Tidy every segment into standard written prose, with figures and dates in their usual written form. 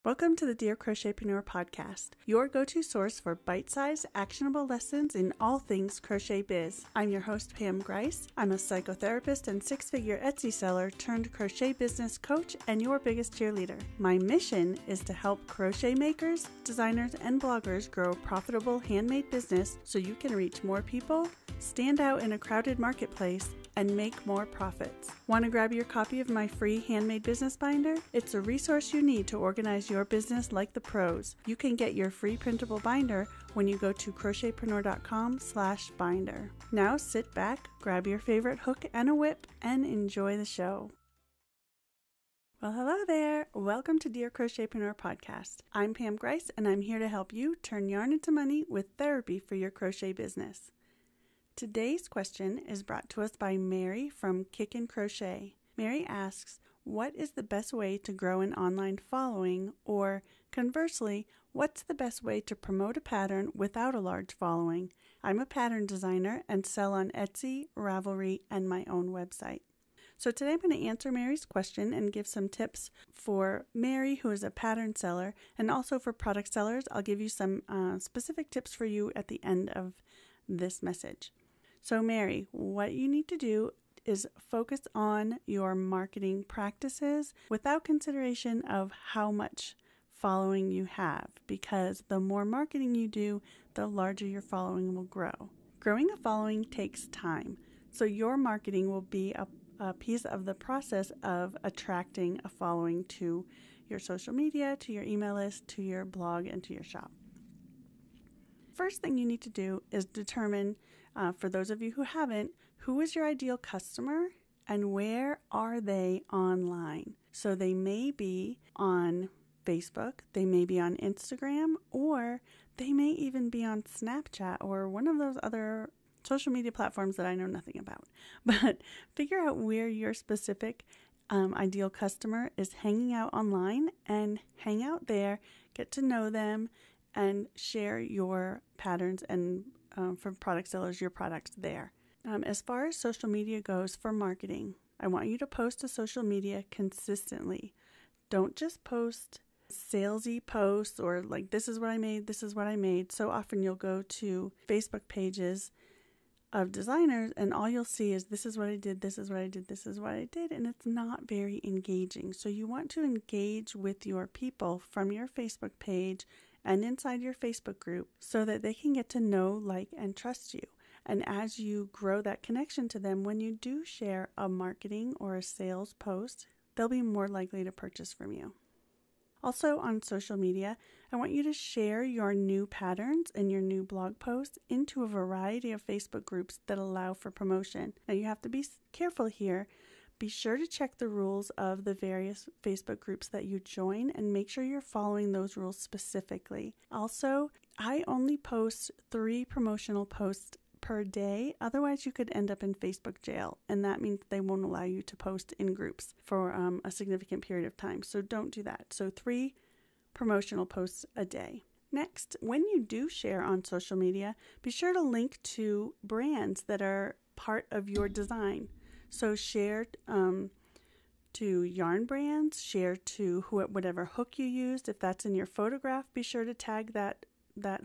Welcome to the Dear Crochetpreneur podcast, your go-to source for bite-sized, actionable lessons in all things crochet biz. I'm your host, Pam Grice. I'm a psychotherapist and six-figure Etsy seller turned crochet business coach and your biggest cheerleader. My mission is to help crochet makers, designers, and bloggers grow a profitable handmade business so you can reach more people, stand out in a crowded marketplace, and make more profits. Want to grab your copy of my free handmade business binder? It's a resource you need to organize your business like the pros. You can get your free printable binder when you go to crochetpreneur.com/binder. Now sit back, grab your favorite hook and a whip, and enjoy the show. Well, hello there. Welcome to Dear Crochetpreneur podcast. I'm Pam Grice, and I'm here to help you turn yarn into money with therapy for your crochet business. Today's question is brought to us by Mary from Kickin' Crochet. Mary asks, what is the best way to grow an online following? Or conversely, what's the best way to promote a pattern without a large following? I'm a pattern designer and sell on Etsy, Ravelry, and my own website. So today I'm going to answer Mary's question and give some tips for Mary, who is a pattern seller, and also for product sellers. I'll give you some specific tips for you at the end of this message. So Mary, what you need to do is focus on your marketing practices without consideration of how much following you have, because the more marketing you do, the larger your following will grow. Growing a following takes time, so your marketing will be a piece of the process of attracting a following to your social media, to your email list, to your blog, and to your shop. First thing you need to do is determine, for those of you who haven't, who is your ideal customer and where are they online? So they may be on Facebook, they may be on Instagram, or they may even be on Snapchat or one of those other social media platforms that I know nothing about. But figure out where your specific ideal customer is hanging out online and hang out there, get to know them, and share your patterns and for product sellers, your products there. As far as social media goes for marketing, I want you to post to social media consistently. Don't just post salesy posts or like, this is what I made, this is what I made. So often you'll go to Facebook pages of designers and all you'll see is this is what I did, this is what I did, this is what I did, and it's not very engaging. So you want to engage with your people from your Facebook page and inside your Facebook group so that they can get to know, like, and trust you. And as you grow that connection to them, when you do share a marketing or a sales post, they'll be more likely to purchase from you. Also on social media, I want you to share your new patterns and your new blog posts into a variety of Facebook groups that allow for promotion. Now you have to be careful here. Be sure to check the rules of the various Facebook groups that you join and make sure you're following those rules specifically. Also, I only post 3 promotional posts per day. Otherwise, you could end up in Facebook jail, and that means they won't allow you to post in groups for a significant period of time. So don't do that. So 3 promotional posts a day. Next, when you do share on social media, be sure to link to brands that are part of your design. So share to yarn brands, share to whatever hook you used. If that's in your photograph, be sure to tag that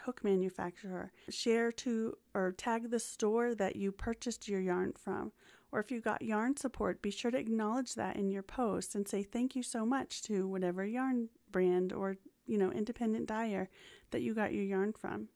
hook manufacturer. Share to or tag the store that you purchased your yarn from. Or if you got yarn support, be sure to acknowledge that in your post and say thank you so much to whatever yarn brand or independent dyer that you got your yarn from.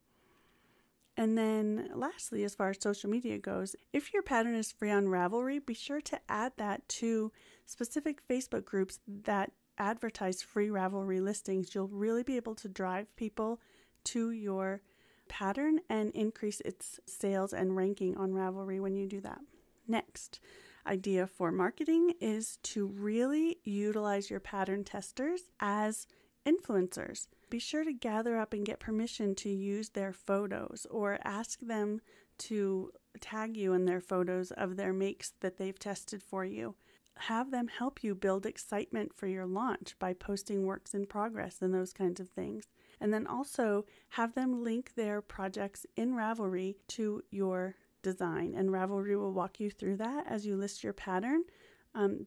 And then lastly, as far as social media goes, if your pattern is free on Ravelry, be sure to add that to specific Facebook groups that advertise free Ravelry listings. You'll really be able to drive people to your pattern and increase its sales and ranking on Ravelry when you do that. Next idea for marketing is to really utilize your pattern testers as influencers. Be sure to gather up and get permission to use their photos or ask them to tag you in their photos of their makes that they've tested for you. Have them help you build excitement for your launch by posting works in progress and those kinds of things. And then also have them link their projects in Ravelry to your design. And Ravelry will walk you through that as you list your pattern.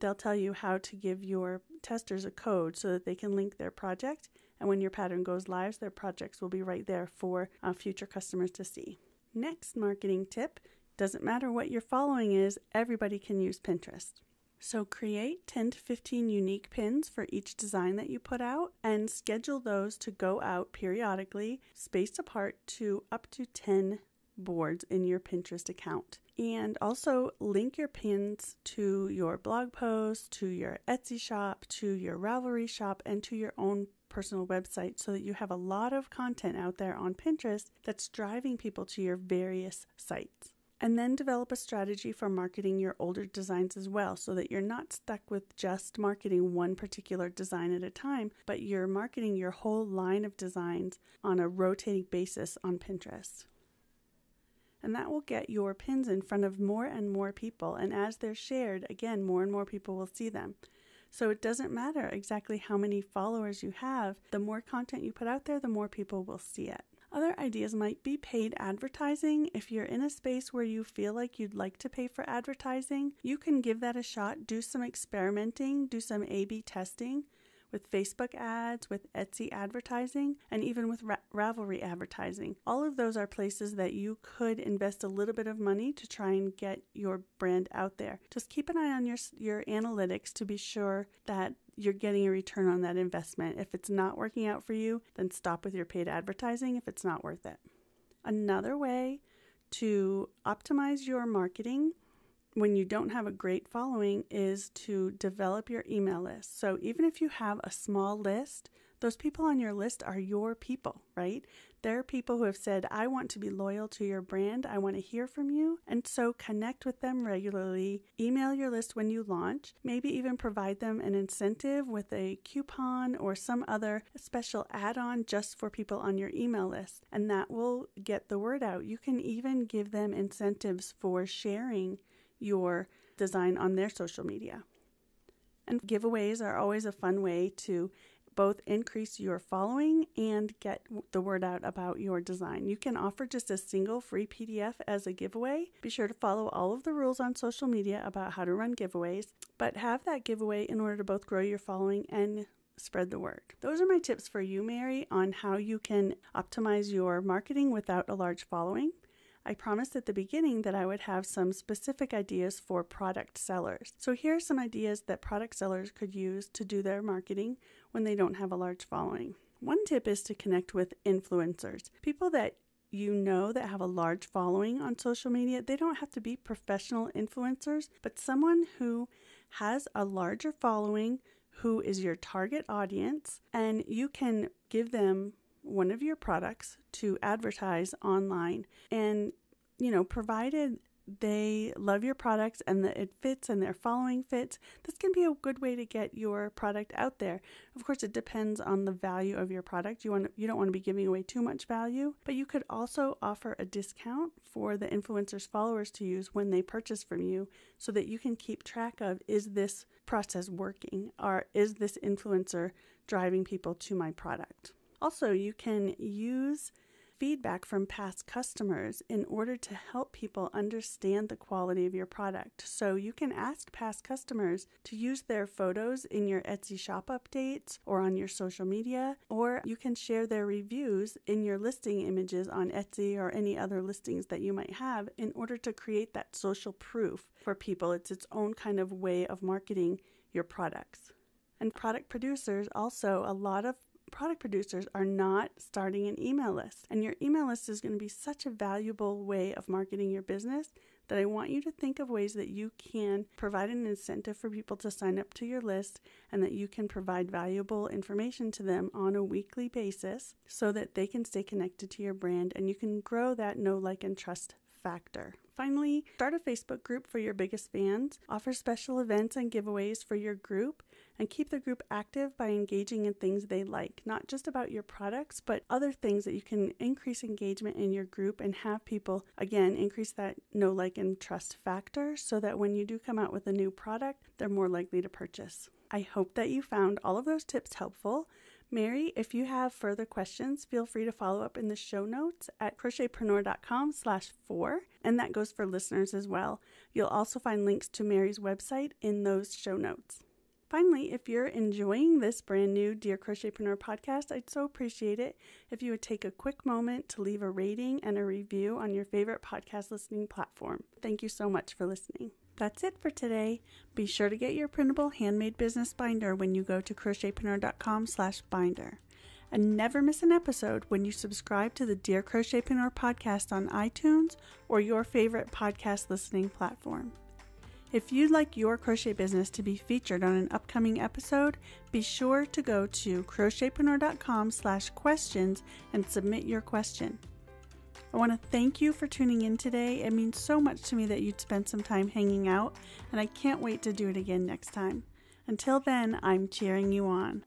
They'll tell you how to give your testers a code so that they can link their project And when your pattern goes live, their projects will be right there for future customers to see. Next marketing tip, doesn't matter what your following is, everybody can use Pinterest. So create 10 to 15 unique pins for each design that you put out and schedule those to go out periodically, spaced apart to up to 10 boards in your Pinterest account. And also link your pins to your blog posts, to your Etsy shop, to your Ravelry shop, and to your own personal website so that you have a lot of content out there on Pinterest that's driving people to your various sites. And then develop a strategy for marketing your older designs as well so that you're not stuck with just marketing one particular design at a time, but you're marketing your whole line of designs on a rotating basis on Pinterest. And that will get your pins in front of more and more people. And as they're shared, again, more and more people will see them. So it doesn't matter exactly how many followers you have. The more content you put out there, the more people will see it. Other ideas might be paid advertising. If you're in a space where you feel like you'd like to pay for advertising, you can give that a shot, do some experimenting, do some A/B testing with Facebook ads, with Etsy advertising, and even with Ravelry advertising. All of those are places that you could invest a little bit of money to try and get your brand out there. Just keep an eye on your analytics to be sure that you're getting a return on that investment. If it's not working out for you, then stop with your paid advertising if it's not worth it. Another way to optimize your marketing when you don't have a great following is to develop your email list. So even if you have a small list, those people on your list are your people, right? They're people who have said, I want to be loyal to your brand. I want to hear from you. And so connect with them regularly. Email your list when you launch. Maybe even provide them an incentive with a coupon or some other special add-on just for people on your email list. And that will get the word out. You can even give them incentives for sharing your design on their social media. And giveaways are always a fun way to both increase your following and get the word out about your design. You can offer just a single free PDF as a giveaway. Be sure to follow all of the rules on social media about how to run giveaways, but have that giveaway in order to both grow your following and spread the word. Those are my tips for you, Mary, on how you can optimize your marketing without a large following. I promised at the beginning that I would have some specific ideas for product sellers. So here are some ideas that product sellers could use to do their marketing when they don't have a large following. One tip is to connect with influencers, people that you know that have a large following on social media. They don't have to be professional influencers, but someone who has a larger following, who is your target audience, and you can give them one of your products to advertise online. And, provided they love your products and that it fits and their following fits, this can be a good way to get your product out there. Of course, it depends on the value of your product. You don't want to be giving away too much value, but you could also offer a discount for the influencer's followers to use when they purchase from you so that you can keep track of, is this process working, or is this influencer driving people to my product? Also, you can use feedback from past customers in order to help people understand the quality of your product. So you can ask past customers to use their photos in your Etsy shop updates or on your social media, or you can share their reviews in your listing images on Etsy or any other listings that you might have in order to create that social proof for people. It's its own kind of way of marketing your products. And product producers also, a lot of product producers are not starting an email list. And your email list is going to be such a valuable way of marketing your business that I want you to think of ways that you can provide an incentive for people to sign up to your list and that you can provide valuable information to them on a weekly basis so that they can stay connected to your brand and you can grow that know, like, and trust factor. Finally, start a Facebook group for your biggest fans, offer special events and giveaways for your group, and keep the group active by engaging in things they like, not just about your products, but other things that you can increase engagement in your group and have people, again, increase that know, like, and trust factor so that when you do come out with a new product, they're more likely to purchase. I hope that you found all of those tips helpful. Mary, if you have further questions, feel free to follow up in the show notes at crochetpreneur.com/4, and that goes for listeners as well. You'll also find links to Mary's website in those show notes. Finally, if you're enjoying this brand new Dear Crochetpreneur podcast, I'd so appreciate it if you would take a quick moment to leave a rating and a review on your favorite podcast listening platform. Thank you so much for listening. That's it for today. Be sure to get your printable handmade business binder when you go to crochetpreneur.com/binder. And never miss an episode when you subscribe to the Dear Crochetpreneur podcast on iTunes or your favorite podcast listening platform. If you'd like your crochet business to be featured on an upcoming episode, be sure to go to crochetpreneur.com/questions and submit your question. I want to thank you for tuning in today. It means so much to me that you'd spend some time hanging out, and I can't wait to do it again next time. Until then, I'm cheering you on.